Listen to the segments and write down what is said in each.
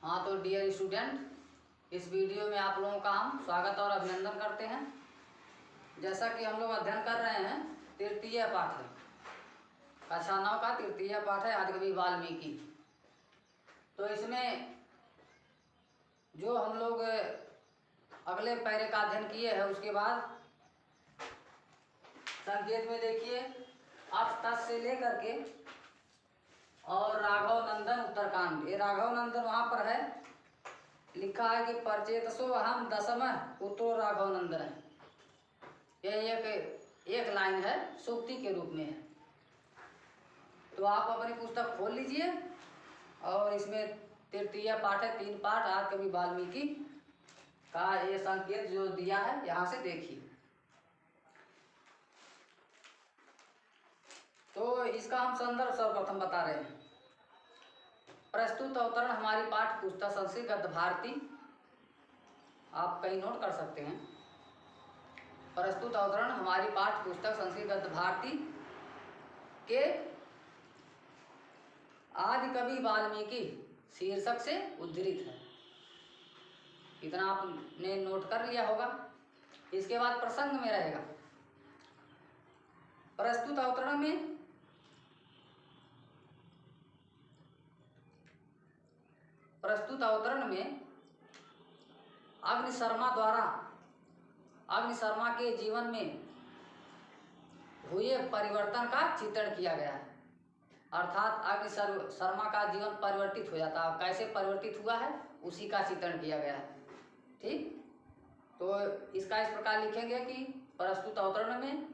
हाँ तो dear student, इस वीडियो में आप लोगों का हम स्वागत और अभिनंदन करते हैं। जैसा कि हम लोग अध्ययन कर रहे हैं, तृतीय पाठ है, कक्षा 9 का तृतीय पाठ है आदिकवि वाल्मीकि। तो इसमें जो हम लोग अगले पैरे का अध्ययन किए हैं, उसके बाद संकेत में देखिए अथ तत् से लेकर के और राघव नंदन उत्तरकांड। ये राघव नंदन वहाँ पर है, लिखा है कि परचेतसो अहम दशम पुत्रो राघव नंदन है। ये एक लाइन है, सूक्ति के रूप में है। तो आप अपनी पुस्तक खोल लीजिए और इसमें तृतीय पाठ है, 3 पाठ आदिकवि वाल्मीकि का ये संकेत जो दिया है यहाँ से देखिए। तो इसका हम संदर्भ सर्वप्रथम बता रहे हैं। प्रस्तुत अवतरण हमारी पाठ्य पुस्तक संस्कृत गद्य भारती, आप कहीं नोट कर सकते हैं। प्रस्तुत अवतरण हमारी पाठ्य पुस्तक संस्कृत गद्य भारती के आदिकवि वाल्मीकि शीर्षक से उद्धृत है। इतना आपने नोट कर लिया होगा। इसके बाद प्रसंग में रहेगा। प्रस्तुत अवतरण में अग्नि शर्मा के जीवन में हुए परिवर्तन का चित्रण किया गया है। अर्थात अग्नि शर्मा का जीवन परिवर्तित हो जाता है। कैसे परिवर्तित हुआ है उसी का चित्रण किया गया है। ठीक, तो इसका इस प्रकार लिखेंगे कि प्रस्तुत अवतरण में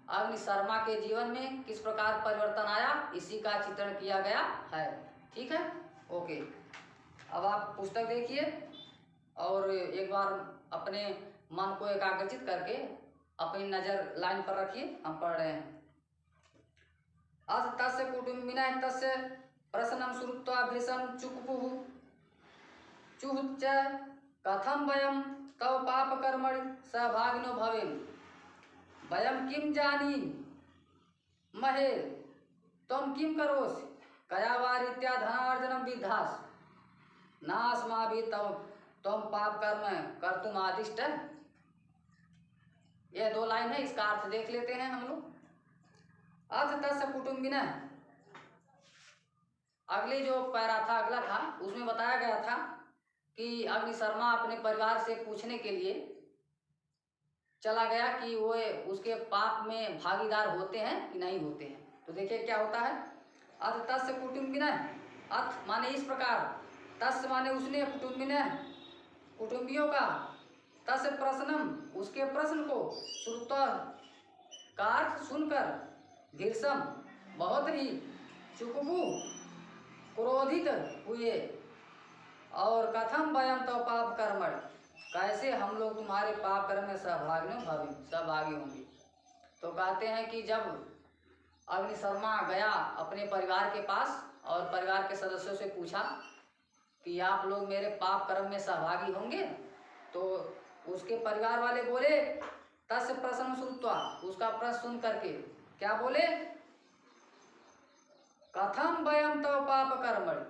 अग्नि शर्मा के जीवन में किस प्रकार परिवर्तन आया, इसी का चित्रण किया गया है। ठीक है, ओके। अब आप पुस्तक देखिए और एक बार अपने मन को एकाग्रचित करके अपनी नज़र लाइन पर रखिए। हम पढ़ रहे हैं। अथ तस्य कुटुम्बिनः तस्य प्रश्नं श्रुत्वा भृशं चुकुपुः चुहुच्च कथं वयं तव पापकर्मणि सहभागिनो भवेम वयं किं जानीमहे त्वं किं करोसि कया वा रीत्या धनार्जनं विद्धासि नास्माभिः त्वं पाप कर्म कर्तुम् आदिष्टः। यह 2 लाइन है, इसका अर्थ देख लेते हैं हम लोग। अथ तस्य कुटुम्बिनः, अगले जो पैरा था, अगला था, उसमें बताया गया था कि अग्नि शर्मा अपने परिवार से पूछने के लिए चला गया कि वो उसके पाप में भागीदार होते हैं कि नहीं होते हैं। तो देखिए क्या होता है। अथ तस्य कुटुम्बिनः, अथ माने इस प्रकार, तस्य माने उसने, कुटुम्बिनः कुटुंबियों का, तस्य प्रश्नम उसके प्रश्न को, श्रुत्वा का अर्थ सुनकर, भीषम बहुत ही, चुकुपु क्रोधित हुए, और कथम वयम तव पाप कर्मण कैसे हम लोग तुम्हारे पाप कर्म में सहभागी होंगे। तो कहते हैं कि जब अग्नि शर्मा गया अपने परिवार के पास और परिवार के सदस्यों से पूछा कि आप लोग मेरे पाप कर्म में सहभागी होंगे, तो उसके परिवार वाले बोले तस्य प्रश्न श्रुत्वा, उसका प्रश्न सुन करके क्या बोले, कथम वयम तव पाप कर्मणि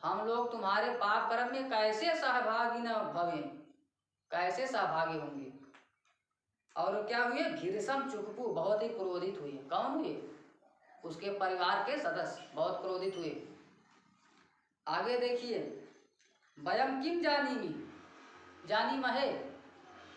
हम लोग तुम्हारे पाप कर्म में कैसे सहभागी न भवें, कैसे सहभागी होंगे। और क्या हुए, भीषम चुकपू बहुत ही क्रोधित हुए। कौन हुए, उसके परिवार के सदस्य बहुत क्रोधित हुए। आगे देखिए, वयम किम जानीमहे,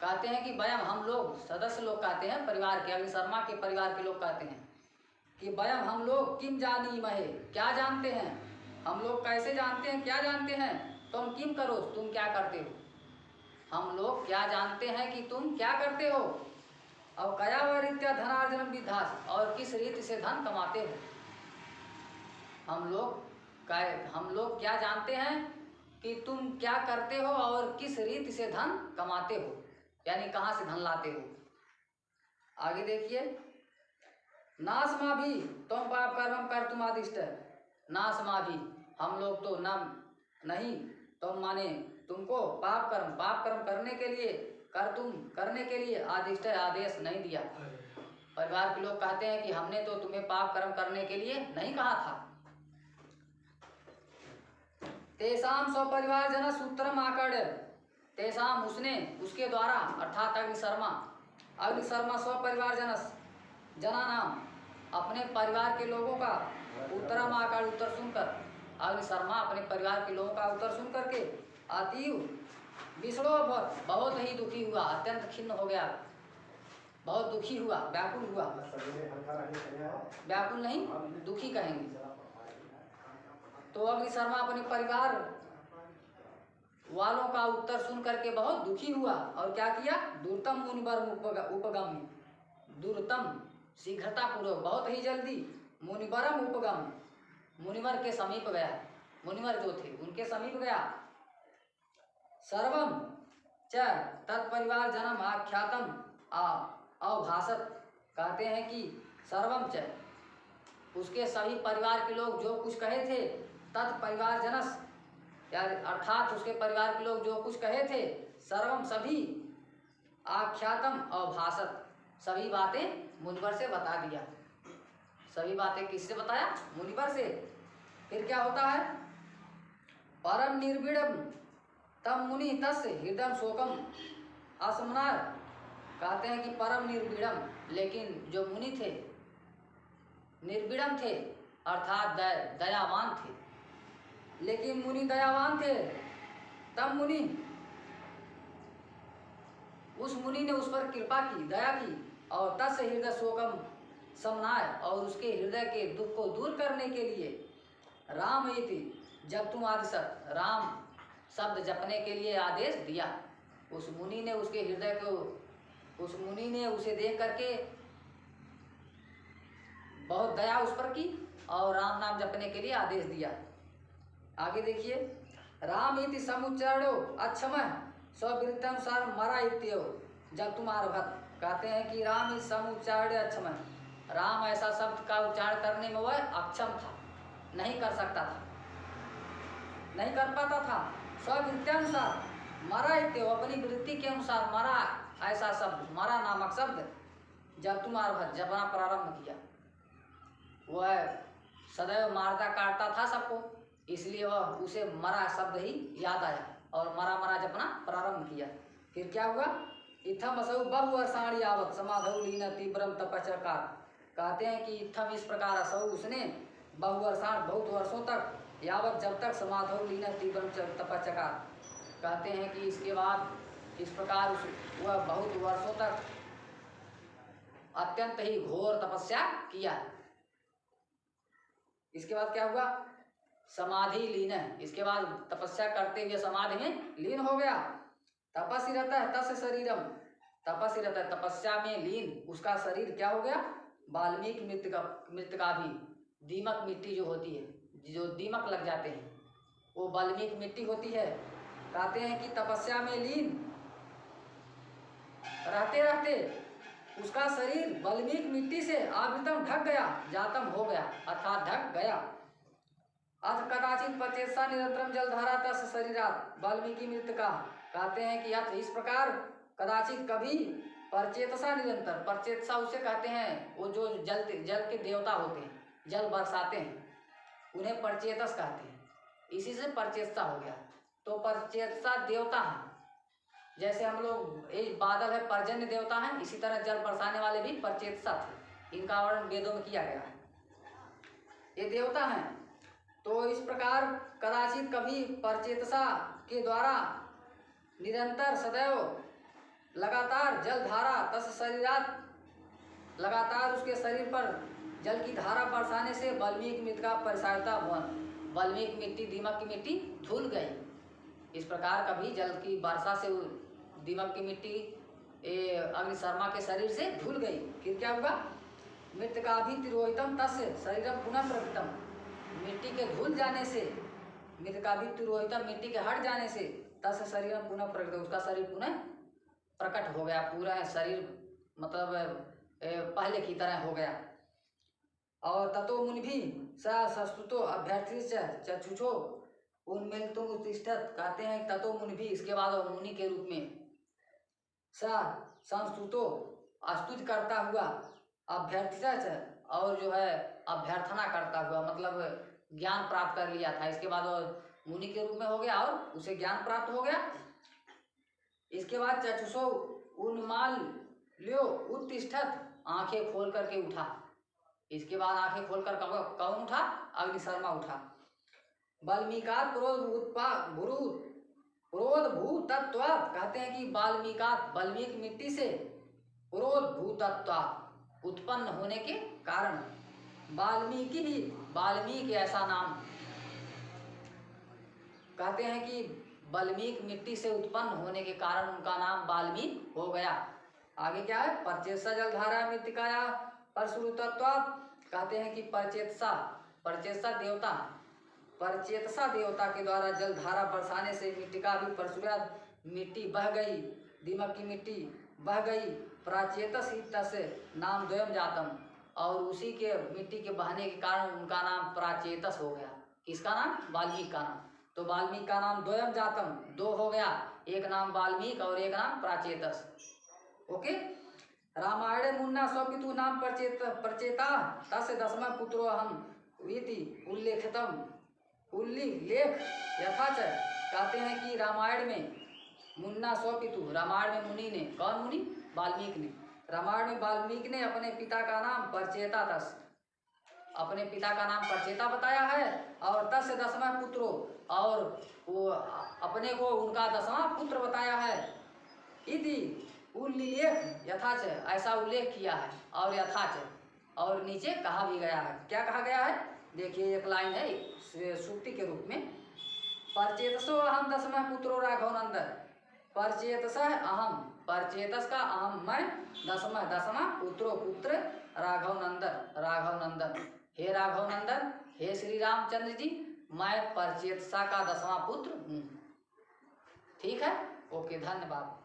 कहते हैं कि वयम हम लोग, सदस्य लोग कहते हैं परिवार के, अग्नि शर्मा के परिवार के लोग कहते हैं कि वयम हम लोग किम जानीमहे क्या जानते हैं, हम लोग कैसे जानते हैं, क्या जानते हैं, तुम किम करो तुम क्या करते हो, हम लोग क्या जानते हैं कि तुम क्या करते हो, और कया व रीत्या धनार्जन विद्धास और किस रीति से धन कमाते हो। हम लोग क्या जानते हैं कि तुम क्या करते हो और किस रीति से धन कमाते हो, यानी कहाँ से धन लाते हो। आगे देखिए, नासमा भी तुम पाप कर्म कर तुम आदिष्ट, नासमा भी हम लोग तो नहीं, तुम माने तुमको पाप कर्म करने के लिए आदिष्ट आदेश नहीं दिया। परिवार के लोग कहते हैं कि हमने तो तुम्हें पाप कर्म करने के लिए नहीं कहा था। तेषाम स्वपरिवार जन सूत्रम आकड़, तेषाम उसने उसके द्वारा अर्थात अग्निशर्मा स्वपरिवार जना नाम अपने परिवार के लोगों का उत्तरम आकड़ उत्तर सुनकर, अग्निशर्मा अपने परिवार के लोगों का उत्तर सुन करके अतीव विषणो बहुत ही दुखी हुआ, अत्यंत खिन्न हो गया, बहुत दुखी हुआ, व्याकुल हुआ, व्याकुल नहीं दुखी कहेंगे। तो अग्निशर्मा अपने परिवार वालों का उत्तर सुन करके बहुत दुखी हुआ और क्या किया, दूरतम मुनिवर उपगम, दूरतम शीघ्रता पूर्वक बहुत ही जल्दी मुनिवरम उपगम, मुनिवर के समीप गया, मुनिवर जो थे उनके समीप गया। सर्वम च तत्परिवार जन्म आख्यातम अवभाषत, कहते हैं कि सर्वम च उसके सभी परिवार के लोग जो कुछ कहे थे, तत्परिवार जनस अर्थात उसके परिवार के लोग जो कुछ कहे थे, सर्वम सभी आख्यातम अवभाषत सभी बातें मुनिवर से बता दिया। सभी बातें किससे बताया, मुनिवर से। फिर क्या होता है, परम निर्विडम तम मुनि तस्य हृदय शोकम असमनार, कहते हैं कि परम निर्विडम, लेकिन जो मुनि थे निर्विडम थे अर्थात दयावान थे, लेकिन मुनि दयावान थे, तब मुनि उस मुनि ने उस पर कृपा की, दया की, और तस्य हृदय शोकम समनाय, और उसके हृदय के दुख को दूर करने के लिए राम इति जब तुम आदिशत, राम शब्द जपने के लिए आदेश दिया। उस मुनि ने उसके हृदय को, उस मुनि ने उसे देख करके बहुत दया उस पर की और राम नाम जपने के लिए आदेश दिया। आगे देखिए, राम इति समुच्चारणो अक्षमः स्ववृत्तानुसार मरा इत्येव जब तुम आरभत, कहते हैं कि राम इस समुच्चारण अक्षमः, राम ऐसा शब्द का उच्चारण करने में वह अक्षम था, नहीं कर सकता था, नहीं कर पाता था। स्ववृत्तानुसार मरा इत्येव, अपनी वृत्ति के अनुसार मरा, ऐसा शब्द मरा नामक शब्द जब तुम आरभत जपना प्रारंभ किया, वह सदैव मारता काटता था सबको, इसलिए वह उसे मरा शब्द ही याद आया और मरा मरा जपना प्रारंभ किया। फिर क्या हुआ, इत्थम असौ बहु वर्षाणि यावत् समाधौ लीन तीव्रम तपस्कार, कहते हैं कि इत्थम इस प्रकार असौ उसने बहु वर्षाण बहुत वर्षों तक, यावत जब तक समाधौ लीन तीव्रम तपस्कार, कहते हैं कि इसके बाद इस प्रकार वह बहुत वर्षों तक अत्यंत ही घोर तपस्या किया। इसके बाद क्या हुआ, समाधि लीन है, इसके बाद तपस्या करते हुए समाधि में लीन हो गया। तपस्वी रहता है तस्य शरीरम, तपस्वी रहता है तपस्या में लीन, उसका शरीर क्या हो गया, वाल्मीकि मृतिका भी, दीमक मिट्टी जो होती है, जो दीमक लग जाते हैं वो वाल्मीकि मिट्टी होती है। कहते हैं कि तपस्या में लीन रहते रहते उसका शरीर वाल्मीकि मिट्टी से आवृतम ढक गया, जातम हो गया अर्थात ढक गया। अथ कदाचित परचेतसा निरंतरम जलधारा तस् शरीरात वाल्मीकि मृतिका, कहते हैं कि अथ इस प्रकार कदाचित कभी परचेतसा निरंतर, परचेतसा उसे कहते हैं वो जो जल के देवता होते हैं, जल बरसाते हैं, उन्हें परचेतस कहते हैं, इसी से परचेतसा हो गया। तो परचेतसा देवता है, जैसे हम लोग ये बादल है पर्जन्य देवता है, इसी तरह जल बरसाने वाले भी परचेतसा थे, इनका वर्णन वेदों में किया गया है, ये देवता हैं। तो इस प्रकार कदाचित कभी परचेतसा के द्वारा निरंतर सदैव लगातार जल धारा तस् शरीरात, लगातार उसके शरीर पर जल की धारा बरसाने से वाल्मीकि मृतिका परिसारिता भवन, वाल्मीकि मिट्टी दीमक की मिट्टी धुल गई। इस प्रकार कभी जल की वर्षा से दीमक की मिट्टी अग्निशर्मा के शरीर से धुल गई। फिर क्या हुआ, मृतिका भी तिरोहितम तस्य शरीरम पुनः प्रवृत्तम, मिट्टी के धुल जाने से, मृतिका भी तिरोहितम मिट्टी के हट जाने से, तस्य शरीरम पुनः प्रवृत्तम, उसका शरीर पुनः प्रकट हो गया, पूरा शरीर मतलब पहले की तरह हो गया। और ततो मुनि भी सस्तुतो अभ्यर्थी चक्षुषो उन्मिलितुम उत्तिष्ठत, कहते हैं ततो मुनि भी, इसके बाद और मुनि के रूप में संस्तुतो स्तुति करता हुआ, अभ्यर्थिता और जो है अभ्यर्थना करता हुआ, मतलब ज्ञान प्राप्त कर लिया था, इसके बाद और मुनि के रूप में हो गया और उसे ज्ञान प्राप्त हो गया। इसके बाद चक्षुषो उन्माल्यो उत्तिष्ठत, आंखें खोल करके उठा। इसके बाद आंखें खोलकर कौन उठा? अग्निशर्मा उठा। वाल्मीकात क्रोध भूतत्वात्, कहते हैं कि वाल्मीकात, वाल्मीकि मिट्टी से, क्रोध भूतत्वात्, उत्पन्न होने के कारण, वाल्मीकि ही, वाल्मीकि ऐसा नाम, कहते हैं कि वाल्मीकि मिट्टी से उत्पन्न होने के कारण उनका नाम वाल्मीकि हो गया। आगे क्या है? परचेतसा जलधारा मृत्तिकाया परश्रुतत्वात्, कहते हैं कि परचेतसा देवता, परचेतसा देवता के द्वारा जलधारा बरसाने से मृत्तिका भी परशुराद, मिट्टी बह गई, दीमक की मिट्टी बह गई। प्राचेतस ही तस्य नाम द्वयम जातम, और उसी के मिट्टी के बहने के कारण उनका नाम प्राचेतस हो गया। किसका नाम? वाल्मीकि का नाम। तो वाल्मीकि का नाम द्वयम जातम, दो हो गया, एक नाम वाल्मीकि और एक नाम प्राचेतस। ओके। रामायण मुन्ना स्वपितु नाम प्रचेता तस्य दसमा पुत्रो अहम इति उल्लेखितम, उल्लेख यथा च, कहते हैं कि रामायण में मुन्ना स्वपितु, रामायण में मुनि ने, कौन मुनि? वाल्मीकि ने। रामायण में वाल्मीकि ने अपने पिता का नाम प्रचेता तस, अपने पिता का नाम प्रचेता बताया है। और तस्य दसमा पुत्रो, और वो अपने को उनका 10वां पुत्र बताया है। इति उल्लेख यथाच, ऐसा उल्लेख किया है, और यथाच, और नीचे कहा भी गया है। क्या कहा गया है? देखिए एक लाइन है सूक्ति के रूप में, परचेतसो अहम 10वां पुत्रो राघव नंदन, परचेतस अहम, परचेतस का अहम मैं, 10वां पुत्रो पुत्र राघव नंदन, हे राघव नंदन, हे श्री रामचंद्र जी, मैं परचेतसा का 10वां पुत्र हूँ। ठीक है, ओके, धन्यवाद।